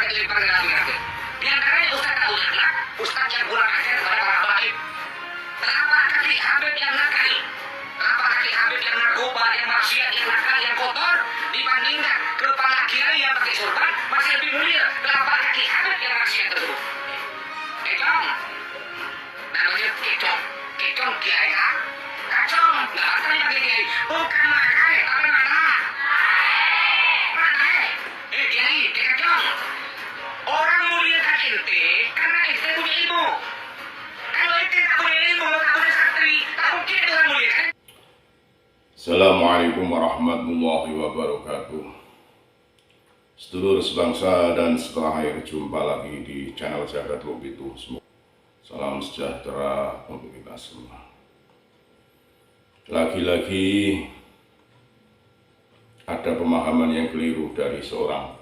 dilempar ke dalam kafir. Di antaranya Ustaz Abu Akhlak, Ustaz yang kurang ajar kepada para baik. Kenapa kaki Habib yang nakal? Kenapa kaki Habib yang narkoba, yang maksiat, yang nakal, yang kotor dibandingkan kepala kiai yang pakai sorban masih lebih mulia? Kenapa kaki Habib yang maksiat tersebut? Kecong, namanya kecong, kecong kiai kan? Kacong, nggak apa yang pakai kiai, bukan makai, tapi mana? Mana? Kiai, kecong. Orang muliakan ente karena ente punya ilmu. Kalau ente tak punya ilmu, tak punya santri, tak mungkin Tuhan muliakan. Assalamualaikum warahmatullahi wabarakatuh. Sedulur sebangsa dan setanah air, jumpa lagi di channel Jagat Lobitu. Salam sejahtera untuk kita semua. Lagi-lagi ada pemahaman yang keliru dari seorang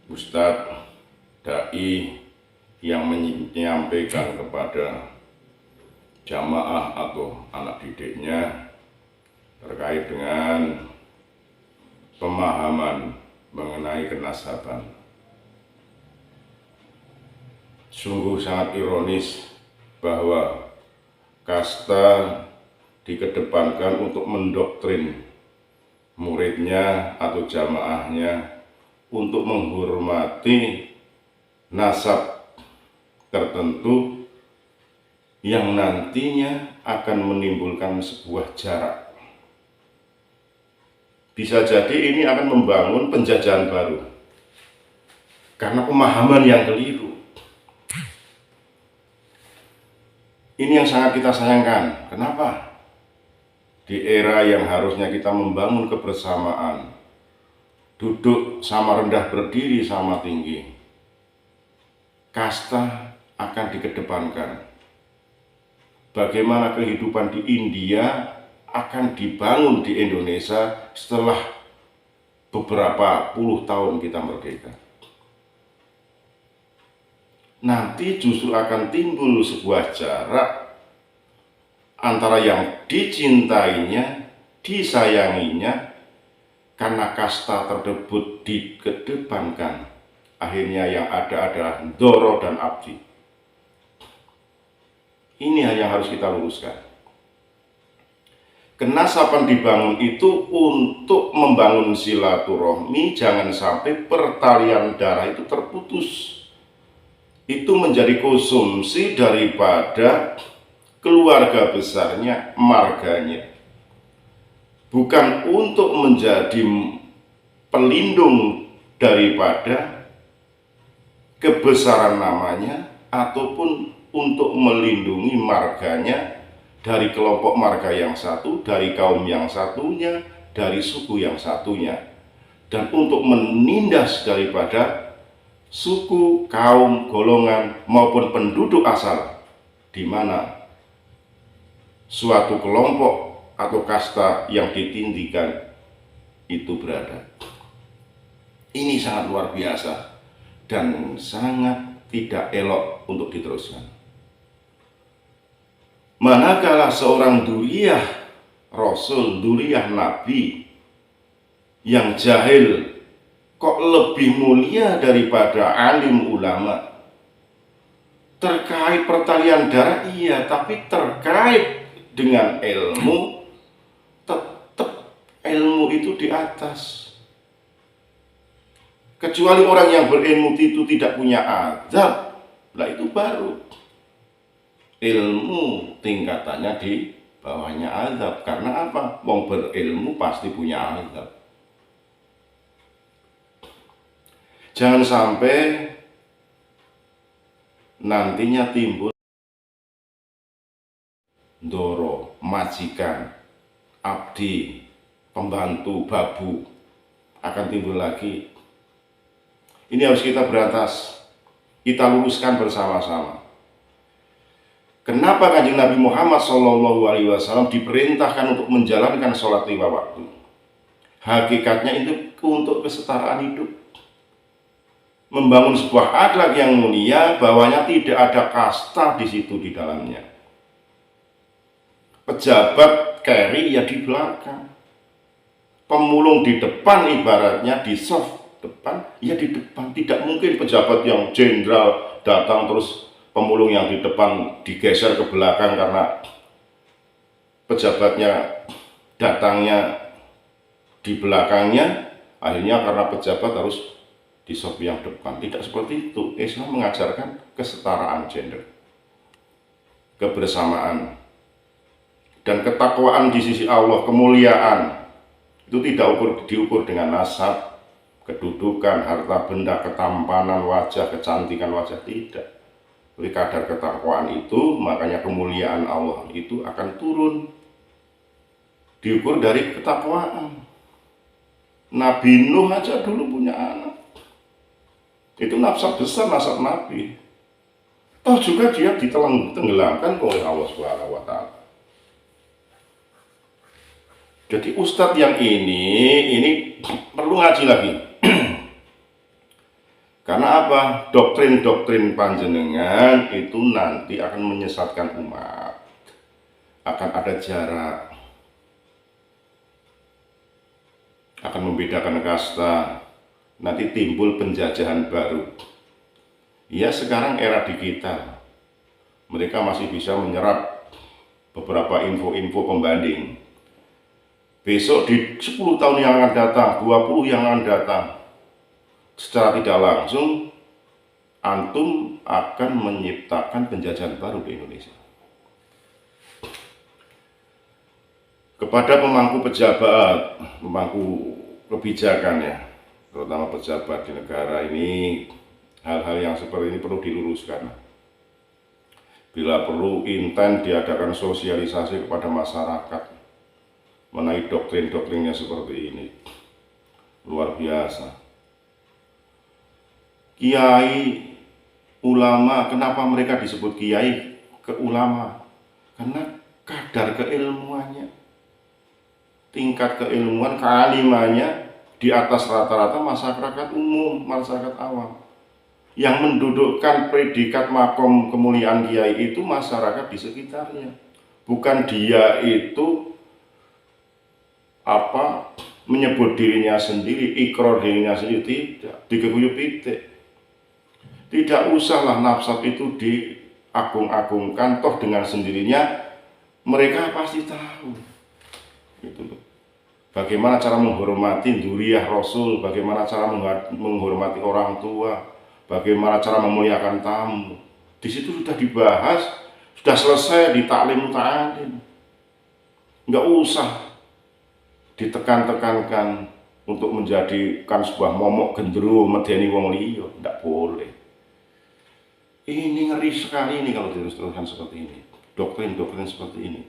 Ustadz Dai yang menyampaikan kepada jamaah atau anak didiknya terkait dengan pemahaman mengenai kenasaban. Sungguh sangat ironis bahwa kasta dikedepankan untuk mendoktrin muridnya atau jamaahnya untuk menghormati nasab tertentu yang nantinya akan menimbulkan sebuah jarak. Bisa jadi ini akan membangun penjajahan baru karena pemahaman yang keliru. Ini yang sangat kita sayangkan. Kenapa? Di era yang harusnya kita membangun kebersamaan, duduk sama rendah, berdiri sama tinggi, kasta akan dikedepankan. Bagaimana kehidupan di India akan dibangun di Indonesia setelah beberapa puluh tahun kita merdeka. Nanti justru akan timbul sebuah jarak antara yang dicintainya, disayanginya, karena kasta tersebut dikedepankan. Akhirnya yang ada adalah Doro dan Abdi. Ini yang harus kita luruskan. Kenasaban dibangun itu untuk membangun silaturahmi, jangan sampai pertalian darah itu terputus. Itu menjadi konsumsi daripada keluarga besarnya, marganya. Bukan untuk menjadi pelindung daripada kebesaran namanya, ataupun untuk melindungi marganya dari kelompok marga yang satu, dari kaum yang satunya, dari suku yang satunya, dan untuk menindas daripada suku, kaum, golongan maupun penduduk asal di mana suatu kelompok atau kasta yang ditindikan itu berada. Ini sangat luar biasa dan sangat tidak elok untuk diteruskan. Manakala seorang duriyah Rasul, duriyah Nabi yang jahil kok lebih mulia daripada alim ulama. Terkait pertalian darah iya, tapi terkait dengan ilmu, tetap ilmu itu di atas. Kecuali orang yang berilmu itu tidak punya adab, lah itu baru ilmu tingkatannya di bawahnya adab. Karena apa? Wong berilmu pasti punya adab. Jangan sampai nantinya timbul Doro, majikan, abdi, pembantu, babu, akan timbul lagi. Ini harus kita berantas, kita luruskan bersama-sama. Kenapa Kanjeng Nabi Muhammad SAW diperintahkan untuk menjalankan sholat 5 waktu? Hakikatnya itu untuk kesetaraan hidup. Membangun sebuah akhlak yang mulia, bahwanya tidak ada kasta di situ di dalamnya. Pejabat carry ya di belakang, pemulung di depan, ibaratnya di soft depan, ya di depan. Tidak mungkin pejabat yang jenderal datang terus pemulung yang di depan digeser ke belakang karena pejabatnya datangnya di belakangnya, akhirnya karena pejabat harus di sop yang depan. Tidak seperti itu. Islam mengajarkan kesetaraan gender, kebersamaan, dan ketakwaan di sisi Allah, kemuliaan. Itu tidak diukur dengan nasab, kedudukan, harta benda, ketampanan wajah, kecantikan wajah, tidak. Oleh kadar ketakwaan itu, makanya kemuliaan Allah itu akan turun. Diukur dari ketakwaan. Nabi Nuh aja dulu punya anak. Itu nasab besar, nasab Nabi. Toh juga dia ditenggelamkan oleh Allah Subhanahu wa Ta'ala. Jadi ustadz yang ini perlu ngaji lagi. Karena apa? Doktrin-doktrin panjenengan itu nanti akan menyesatkan umat. Akan ada jarak. Akan membedakan kasta. Nanti timbul penjajahan baru. Ya sekarang era digital. Mereka masih bisa menyerap beberapa info-info pembanding. Besok di 10 tahun yang akan datang, 20 yang akan datang, secara tidak langsung antum akan menciptakan penjajahan baru di Indonesia. Kepada pemangku pejabat, pemangku kebijakan ya, terutama pejabat di negara ini, hal-hal yang seperti ini perlu diluruskan. Bila perlu intens diadakan sosialisasi kepada masyarakat mengenai doktrin-doktrinnya seperti ini. Luar biasa. Kiai, ulama, kenapa mereka disebut kiai ke ulama? Karena kadar keilmuannya, tingkat keilmuan, kealimannya di atas rata-rata masyarakat umum, masyarakat awam. Yang mendudukkan predikat makom kemuliaan kiai itu masyarakat di sekitarnya. Bukan dia itu menyebut dirinya sendiri, ikrar dirinya sendiri, tidak, diguyup pitik. Tidak usahlah nafsat itu diagung-agungkan, toh dengan sendirinya mereka pasti tahu. Gitu loh. Bagaimana cara menghormati dzurriyyah Rasul, bagaimana cara menghormati orang tua, bagaimana cara memuliakan tamu. Di situ sudah dibahas, sudah selesai di taklim ta'alim. Enggak usah ditekan-tekankan untuk menjadikan sebuah momok gendero medeni wong liya, tidak boleh. Ini ngeri sekali ini kalau diteruskan seperti ini, doktrin-doktrin seperti ini.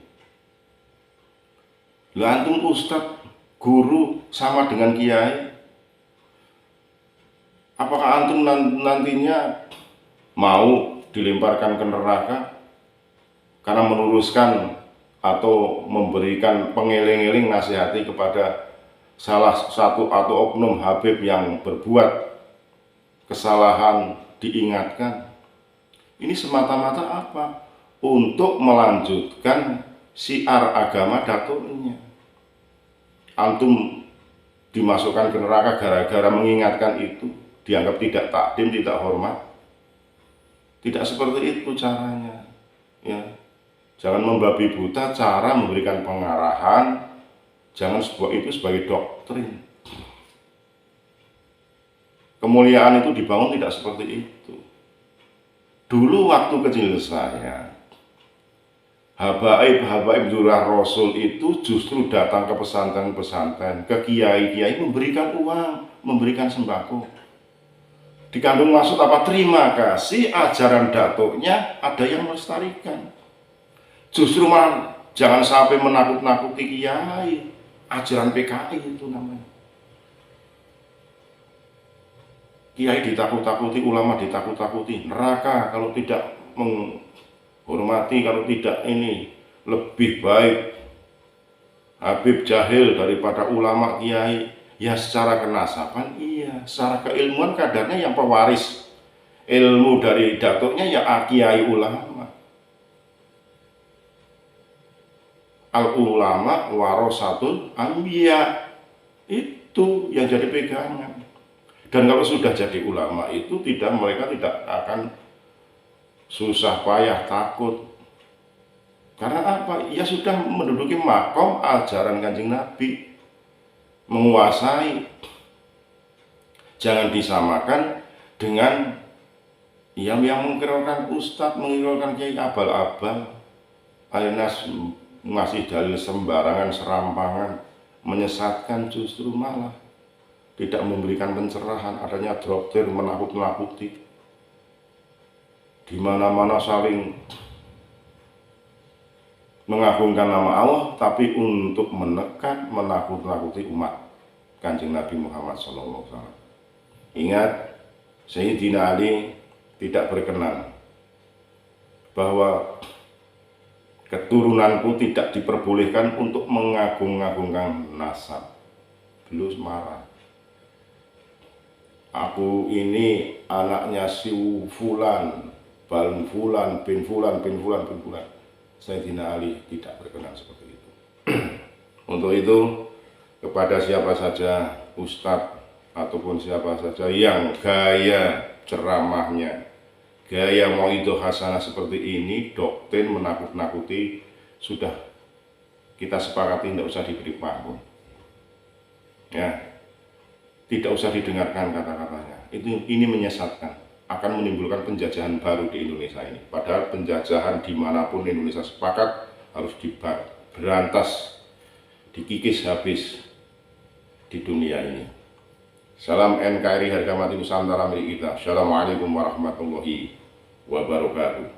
Lah antum ustadz, guru sama dengan kiai. Apakah antum nantinya mau dilemparkan ke neraka karena meluruskan atau memberikan pengeling-eling nasihati kepada salah satu atau oknum Habib yang berbuat kesalahan, diingatkan? Ini semata-mata apa? Untuk melanjutkan syiar agama datuknya. Antum dimasukkan ke neraka gara-gara mengingatkan itu, dianggap tidak takdim, tidak hormat. Tidak seperti itu caranya, ya. Jangan membabi buta cara memberikan pengarahan, jangan itu sebagai doktrin. Kemuliaan itu dibangun tidak seperti itu. Dulu waktu kecil saya, habaib dzurriyyah Rasul itu justru datang ke pesantren-pesantren, ke kiai-kiai memberikan uang, memberikan sembako. Dikandung maksud apa? Terima kasih ajaran datuknya ada yang melestarikan. Justru malah jangan sampai menakut-nakuti kiai, ajaran PKI itu namanya. Kiai ditakut-takuti, ulama ditakut-takuti, neraka kalau tidak menghormati, kalau tidak ini, lebih baik Habib jahil daripada ulama kiai. Ya secara kenasaban iya, secara keilmuan kadarnya yang pewaris ilmu dari datuknya ya kiai ulama. Al ulama warasatul anbiya, itu yang jadi pegangan. Dan kalau sudah jadi ulama itu mereka tidak akan susah payah takut. Karena apa? Ya sudah menduduki makom ajaran Kanjeng Nabi, menguasai. Jangan disamakan dengan yang mengkiraukan ustadz, mengkiraukan kiai abal-abal, alias ngasih dalil sembarangan, serampangan, menyesatkan, justru malah tidak memberikan pencerahan, adanya doktrin menakut-nakuti, di mana-mana saling mengagungkan nama Allah, tapi untuk menekan, menakut-nakuti umat Kanjeng Nabi Muhammad SAW. Ingat, Sayyidina Ali tidak berkenan bahwa keturunanku tidak diperbolehkan untuk mengagung-agungkan nasab. Beliau marah. Aku ini anaknya si Fulan, Fulan, bin Fulan, bin Fulan, bin Fulan. Sayyidina Ali tidak berkenan seperti itu. Untuk itu, kepada siapa saja ustadz ataupun siapa saja yang gaya ceramahnya, gaya mauidhah hasanah seperti ini, doktrin menakut-nakuti, sudah kita sepakati tidak usah diberi panggung. Ya, tidak usah didengarkan kata-katanya. Ini menyesatkan, akan menimbulkan penjajahan baru di Indonesia ini. Padahal penjajahan dimanapun Indonesia sepakat harus diberantas, dikikis habis di dunia ini. Salam NKRI harga mati Nusantara milik kita. Assalamualaikum warahmatullahi wabarakatuh.